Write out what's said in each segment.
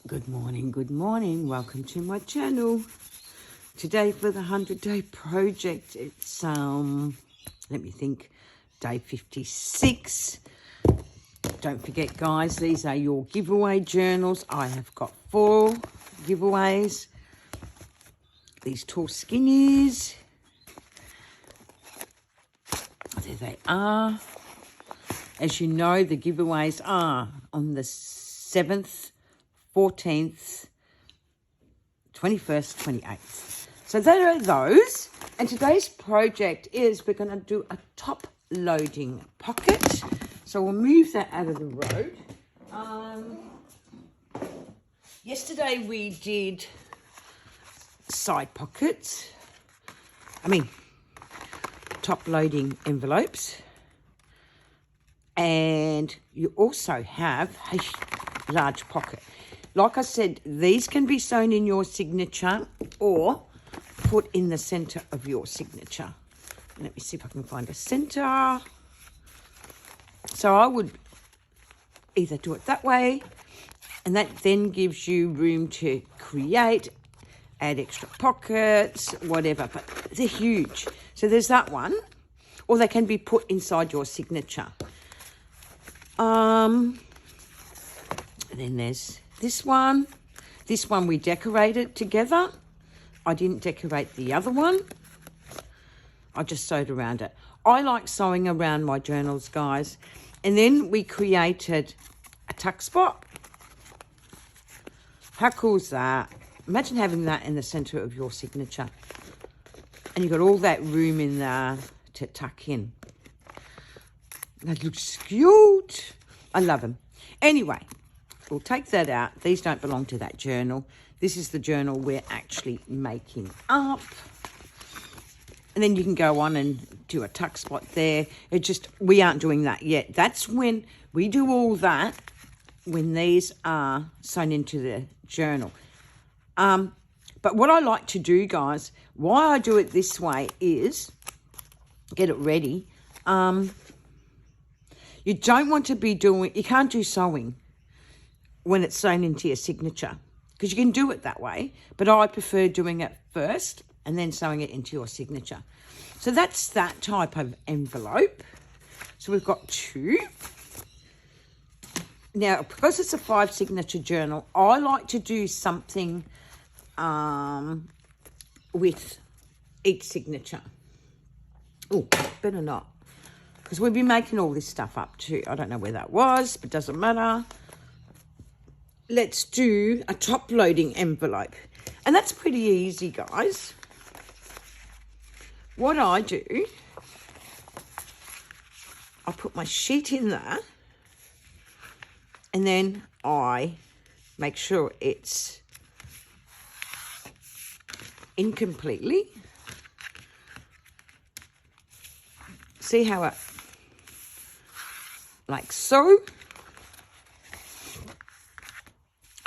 Good morning. Welcome to my channel. Today for the 100-day project, it's let me think, day 56. Don't forget, guys, these are your giveaway journals. I have got 4 giveaways. These tall skinnies. There they are. As you know, the giveaways are on the 7th, 14th, 21st, 28th. So there are those. And today's project is we're going to do a top loading pocket. So we'll move that out of the road. Yesterday we did side pockets. Top loading envelopes. And you also have a large pocket. Like I said, these can be sewn in your signature or put in the centre of your signature. Let me see if I can find a centre. So I would either do it that way, and that then gives you room to create, add extra pockets, whatever, but they're huge. So there's that one, or they can be put inside your signature. And then there's this one. This one we decorated together. I didn't decorate the other one. I just sewed around it. I like sewing around my journals, guys. And then we created a tuck spot. How cool is that? Imagine having that in the centre of your signature. And you've got all that room in there to tuck in. That looks cute. I love them. Anyway, we'll take that out. These don't belong to that journal. This is the journal we're actually making up. And then you can go on and do a tuck spot there. We aren't doing that yet. That's when we do all that, when these are sewn into the journal. But what I like to do, guys, why I do it this way is, get it ready. You don't want to be you can't do sewing when it's sewn into your signature, because you can do it that way, but I prefer doing it first and then sewing it into your signature. So that's that type of envelope. So we've got 2. Now, because it's a 5 signature journal, I like to do something with each signature. Oh, better not, because we'll be making all this stuff up too. I don't know where that was, but doesn't matter. Let's do a top loading envelope. And that's pretty easy, guys. What I do, I put my sheet in there, and then I make sure it's in completely. See how it, like so.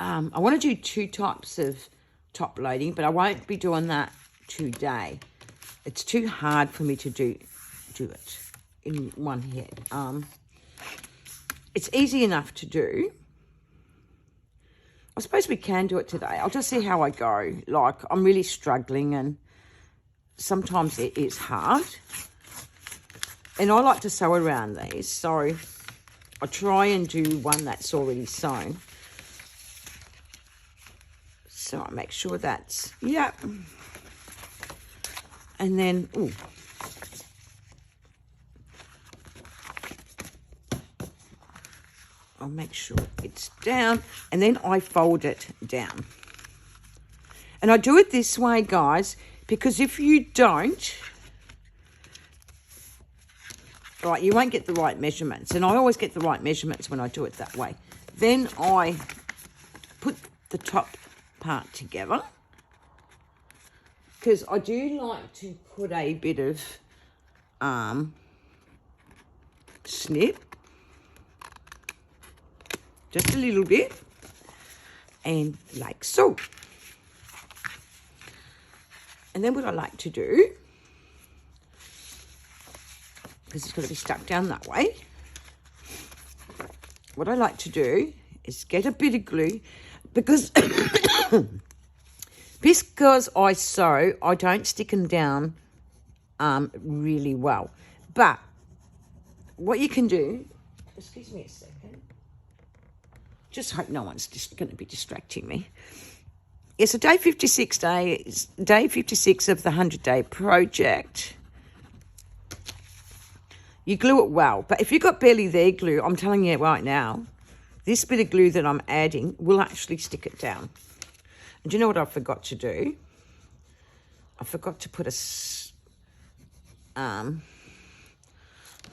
I want to do 2 types of top loading, but I won't be doing that today. It's too hard for me to do it in one hit. It's easy enough to do. I suppose we can do it today. I'll just see how I go. Like, I'm really struggling, and sometimes it is hard. And I like to sew around these, so I try and do one that's already sewn. So I make sure that's, yeah. And then, I'll make sure it's down, and then I fold it down. And I do it this way, guys, because if you don't, right, you won't get the right measurements. And I always get the right measurements when I do it that way. Then I put the top part together, because I do like to put a bit of snip, just a little bit, and like so. And then what I like to do, because it's got to be stuck down that way, what I like to do is get a bit of glue. because I sew, I don't stick them down really well. But what you can do, excuse me a second, just hope no one's just going to be distracting me. It's a day 56 of the 100-day project. You glue it well, but if you've got barely there glue, I'm telling you right now, this bit of glue that I'm adding will actually stick it down. And do you know what I forgot to do? I forgot to put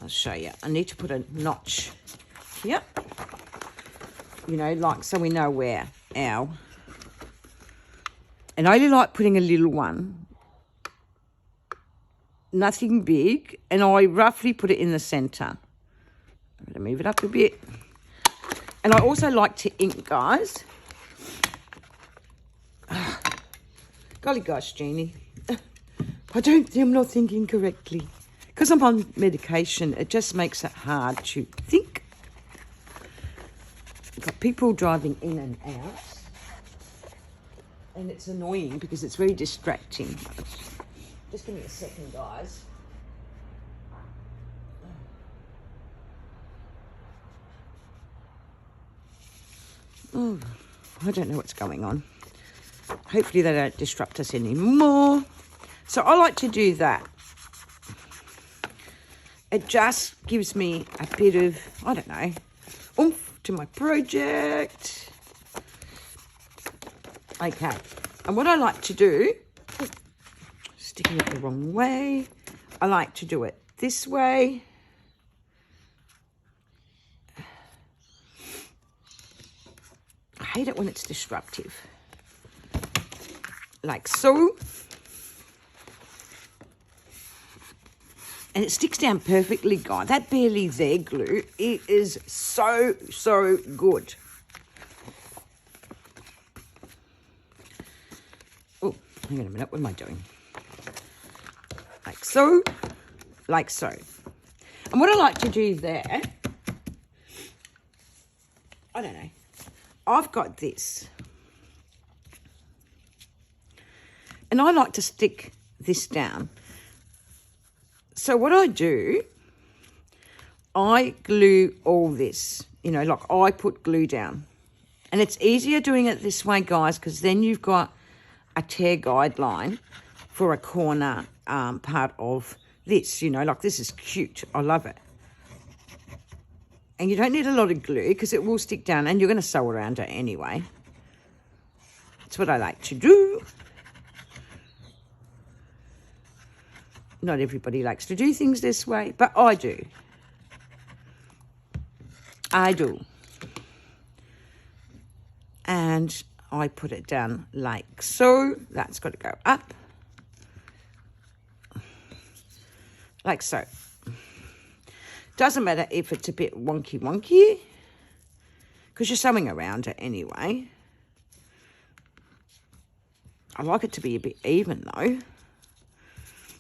I'll show you. I need to put a notch here, you know, like so we know where our, and I only like putting a little one, nothing big, and I roughly put it in the centre. I'm going to move it up a bit. And I also like to ink, guys. Golly gosh, Jeannie. I'm not thinking correctly. Because I'm on medication, it just makes it hard to think. I've got people driving in and out. And it's annoying because it's very distracting. Just give me a second, guys. Oh, I don't know what's going on. Hopefully they don't disrupt us anymore. So I like to do that. It just gives me a bit of, I don't know, oomph to my project. Okay, and what I like to do, sticking it the wrong way, I like to do it this way. I hate it when it's disruptive. Like so. And it sticks down perfectly, guys. That barely there glue, it is so, so good. Oh, hang on a minute. What am I doing? Like so, like so. And what I like to do there, I don't know. I've got this. And I like to stick this down. So what I do, I glue all this, you know, like I put glue down. And it's easier doing it this way, guys, because then you've got a tear guideline for a corner part of this, you know, like this is cute. I love it. And you don't need a lot of glue because it will stick down and you're going to sew around it anyway. That's what I like to do. Not everybody likes to do things this way, but I do. I do. And I put it down like so. That's got to go up. Like so. Doesn't matter if it's a bit wonky, because you're sewing around it anyway. I like it to be a bit even though.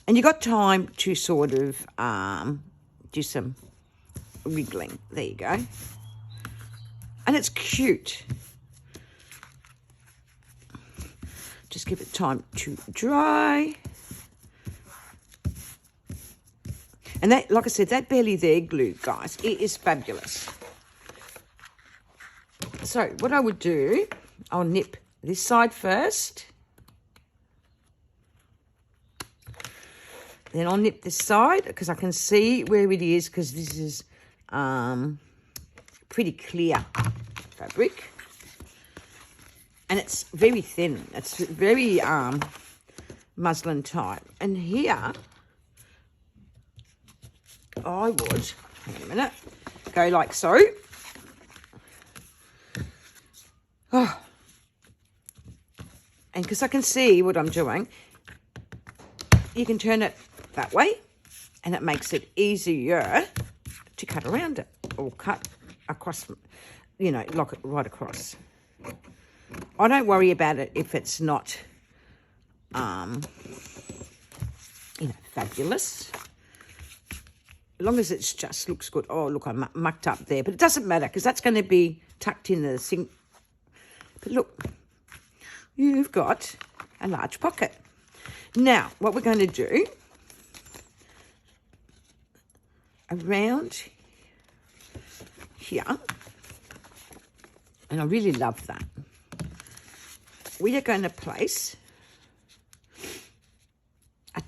And you got time to sort of do some wriggling. There you go. And it's cute. Just give it time to dry. And that, like I said, that barely there glue, guys, it is fabulous. So what I would do, I'll nip this side first. Then I'll nip this side because I can see where it is because this is pretty clear fabric. And it's very thin. It's very muslin type. And here, I would, hang on a minute, go like so. Oh. And because I can see what I'm doing, you can turn it that way and it makes it easier to cut around it or cut across, you know, lock it right across. I don't worry about it if it's not, you know, fabulous. As long as it just looks good. Oh, look, I mucked up there. But it doesn't matter because that's going to be tucked in the sink But look, you've got a large pocket. Now, what we're going to do, around here, and I really love that, we are going to place a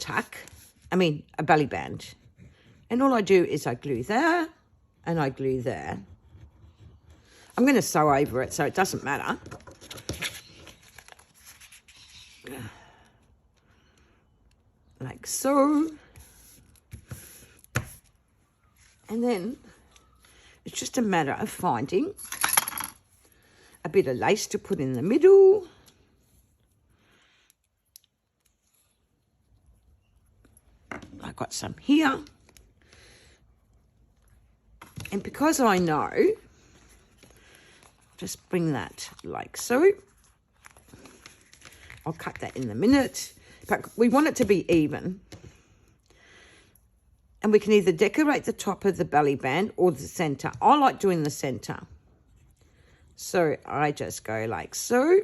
belly band. And all I do is I glue there and I glue there. I'm going to sew over it so it doesn't matter. Like so. And then it's just a matter of finding a bit of lace to put in the middle. I got some here. And because I know, just bring that like so. I'll cut that in a minute. But we want it to be even. And we can either decorate the top of the belly band or the centre. I like doing the centre. So I just go like so.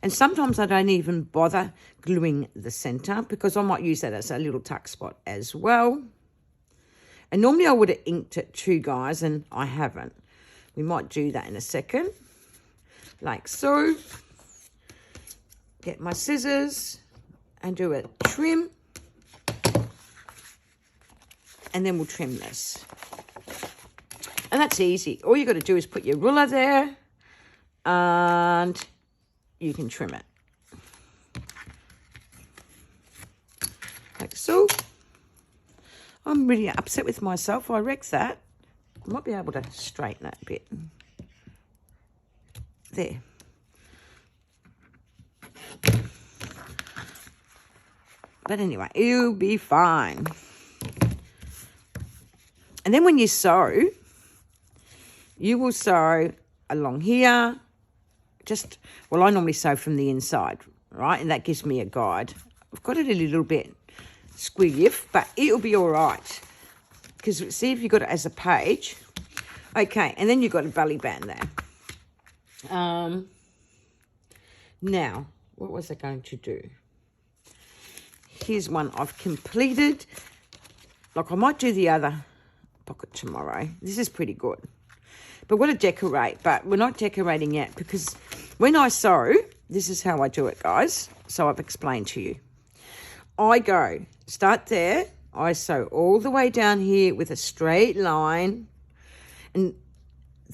And sometimes I don't even bother gluing the centre because I might use that as a little tuck spot as well. And normally I would have inked it too, guys, and I haven't. We might do that in a second. Like so. Get my scissors and do a trim. And then we'll trim this. And that's easy. All you got to do is put your ruler there and you can trim it. Like so. I'm really upset with myself. I wrecked that. I might be able to straighten that a bit. There. But anyway, it'll be fine. And then when you sew, you will sew along here. I normally sew from the inside, right? And that gives me a guide. I've got it a little bit squiggy, but it'll be all right. Because see if you've got it as a page. Okay, and then you've got a belly band there. Now, what was I going to do? Here's one I've completed. Like I might do the other pocket tomorrow. This is pretty good. But we're going to decorate, but we're not decorating yet because when I sew, this is how I do it, guys. So I've explained to you. I start there. I sew all the way down here with a straight line. And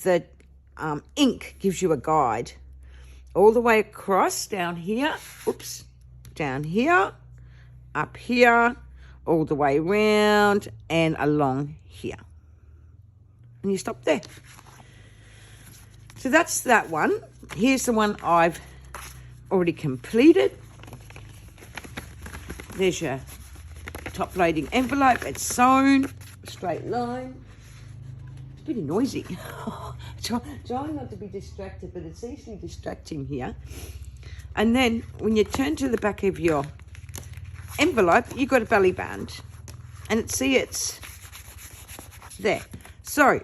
the ink gives you a guide. All the way across down here. Oops. Down here. Up here. All the way around and along here. And you stop there. So that's that one. Here's the one I've already completed. There's your top loading envelope. It's sewn, straight line. It's pretty noisy. Trying not to be distracted, but it's easily distracting here. And then when you turn to the back of your envelope, you've got a belly band. And it's there. So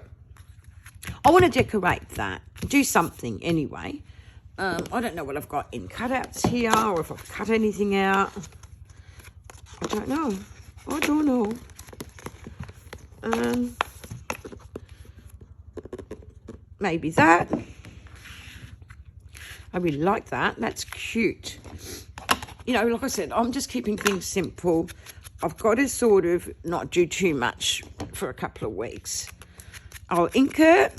I want to decorate that. Do something anyway. I don't know what I've got in cutouts here or if I've cut anything out. I don't know. Maybe that. I really like that. That's cute. You know, like I said, I'm just keeping things simple. I've got to sort of not do too much for a couple of weeks. I'll ink it.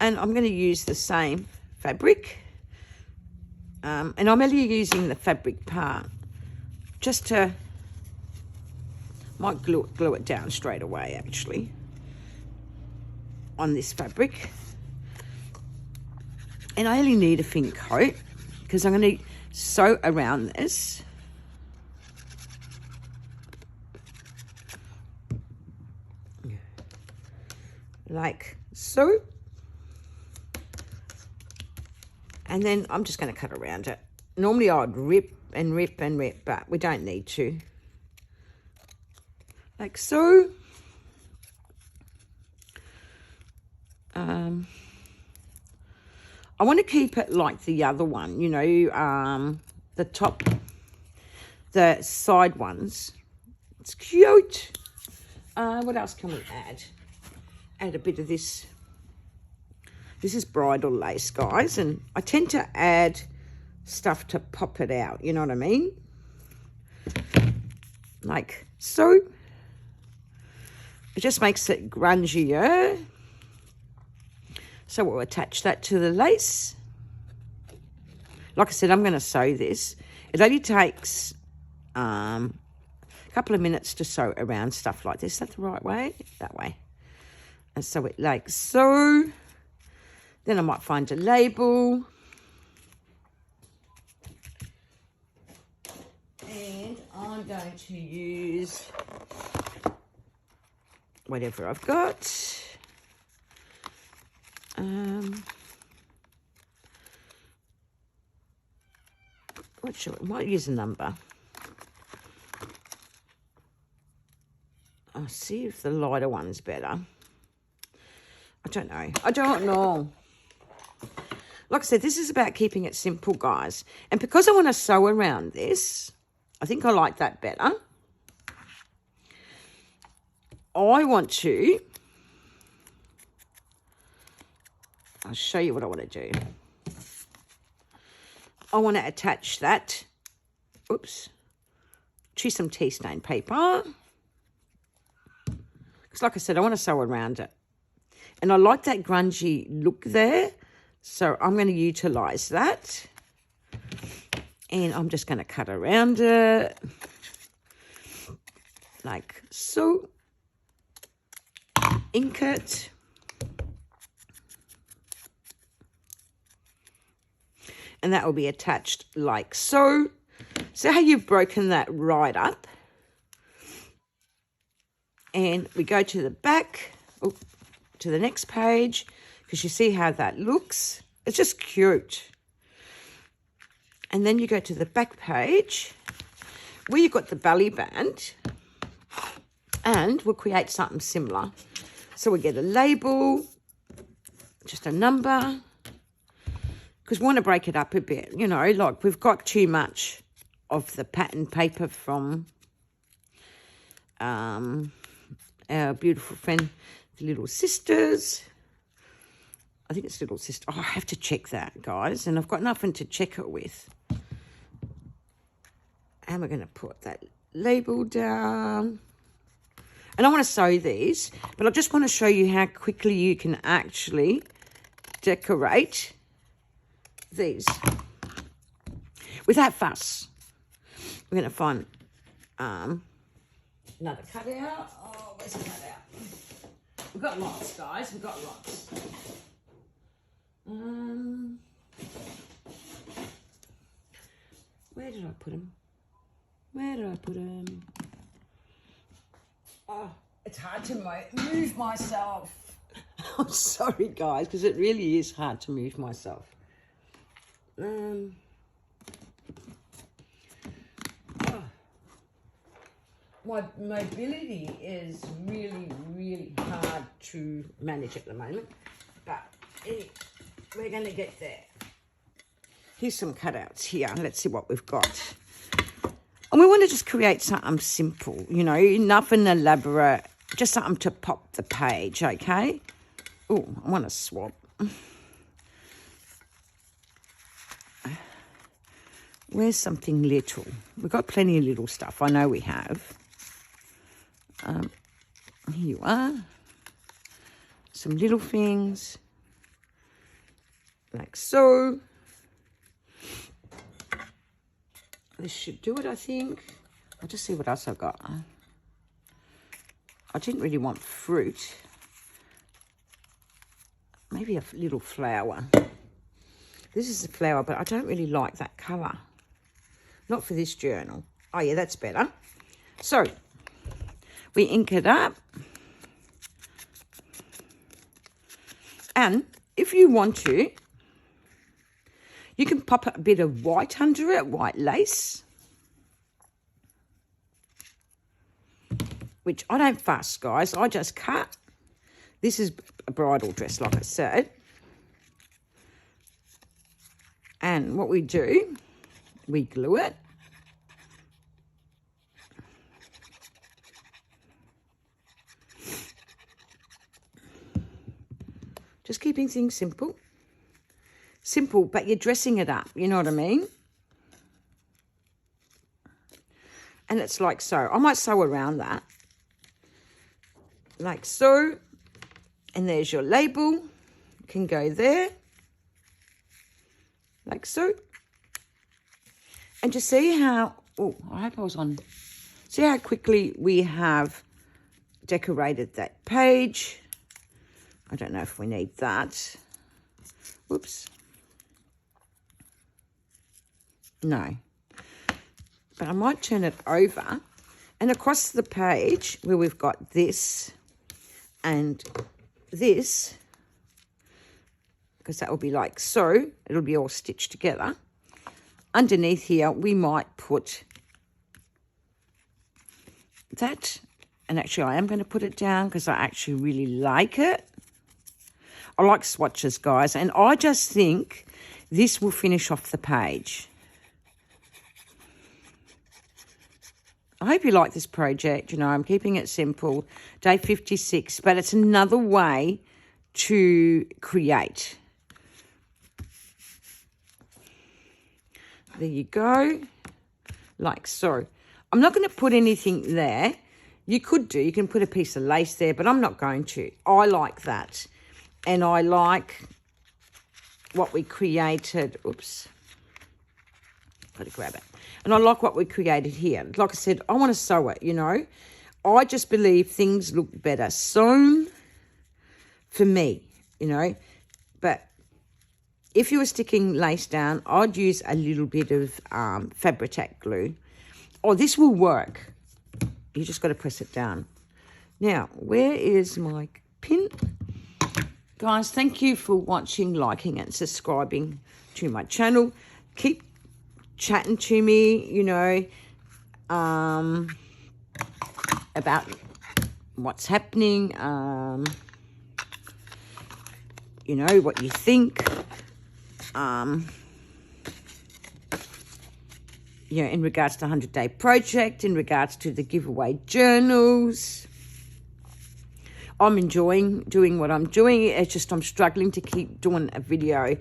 And I'm going to use the same fabric. And I'm only using the fabric part just to, might glue it down straight away actually on this fabric. And I only need a thin coat because I'm going to sew around this. Like so. And then I'm just going to cut around it. Normally I'd rip and rip and rip, but we don't need to. like so. I want to keep it like the other one, you know, the side ones. It's cute. What else can we add? Add a bit of this. This is bridal lace, guys, and I tend to add stuff to pop it out, you know what I mean? Like so. It just makes it grungier. So we'll attach that to the lace. Like I said, I'm going to sew this. It only takes a couple of minutes to sew around stuff like this. Is that the right way? That way. And sew it like so. Then I might find a label. And I'm going to use whatever I've got. What should I might use a number. I'll see if the lighter one's better. I don't know. I don't know. Like I said, this is about keeping it simple, guys. And because I want to sew around this, I think I like that better. I want to... I'll show you what I want to do. I want to attach that, to some tea stain paper. Because like I said, I want to sew around it. And I like that grungy look there. So I'm going to utilise that. And I'm just going to cut around it. Like so. Ink it. And that will be attached like so. So how you've broken that right up. And we go to the back, to the next page, because you see how that looks. It's just cute. And then you go to the back page, where you've got the belly band, and we'll create something similar. So we get a label, just a number, because we want to break it up a bit, you know, like we've got too much of the pattern paper from our beautiful friend, the Little Sisters. I think it's Little Sister. Oh, I have to check that, guys, and I've got nothing to check it with. And we're going to put that label down. And I want to sew these, but I just want to show you how quickly you can actually decorate these without fuss. We're going to find another cutout. Oh, where's the cutout? We've got lots, guys. We've got lots. Where did I put them? Where did I put them? Oh, it's hard to move myself. I'm sorry, guys, because it really is hard to move myself. My mobility is really, really hard to manage at the moment. But anyway, we're going to get there. Here's some cutouts here. Let's see what we've got. And we want to just create something simple, you know, nothing elaborate, just something to pop the page, okay? Oh, I want to swap. Where's something little? We've got plenty of little stuff. I know we have. Here you are. Some little things. Like so. This should do it, I think. I'll just see what else I've got. I didn't really want fruit. Maybe a little flower. This is a flower, but I don't really like that colour. Not for this journal. Oh, yeah, that's better. So, we ink it up. And if you want to, you can pop a bit of white under it, white lace. which I don't fuss, guys. I just cut. This is a bridal dress, like I said. And what we do, we glue it. Just keeping things simple. Simple, but you're dressing it up, you know what I mean? And it's like so. I might sew around that. Like so. And there's your label. Can go there. Like so. And just see how, oh, I hope I was on. See how quickly we have decorated that page. I don't know if we need that. Whoops. No. But I might turn it over. And across the page where we've got this and this, because that will be like so, it'll be all stitched together. Underneath here, we might put that. And actually, I am going to put it down because I actually really like it. I like swatches, guys. And I just think this will finish off the page. I hope you like this project. You know, I'm keeping it simple. Day 56. But it's another way to create. There you go. Like so. I'm not going to put anything there. You could do. You can put a piece of lace there. But I'm not going to. I like that. And I like what we created. Oops. Got to grab it. And I like what we created here. Like I said, I want to sew it, you know. I just believe things look better sewn for me, you know. But if you were sticking lace down, I'd use a little bit of Fabri-Tac glue. Oh, this will work. You just got to press it down. Now, where is my pin? Guys, thank you for watching, liking and subscribing to my channel. Keep chatting to me, you know, about what's happening, you know, what you think, you know, in regards to the 100-day project, in regards to the giveaway journals. I'm enjoying doing what I'm doing. It's just I'm struggling to keep doing a video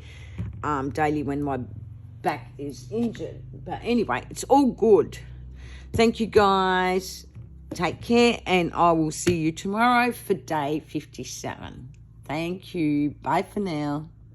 daily when my back is injured. But anyway, it's all good. Thank you, guys. Take care, and I will see you tomorrow for day 57. Thank you. Bye for now.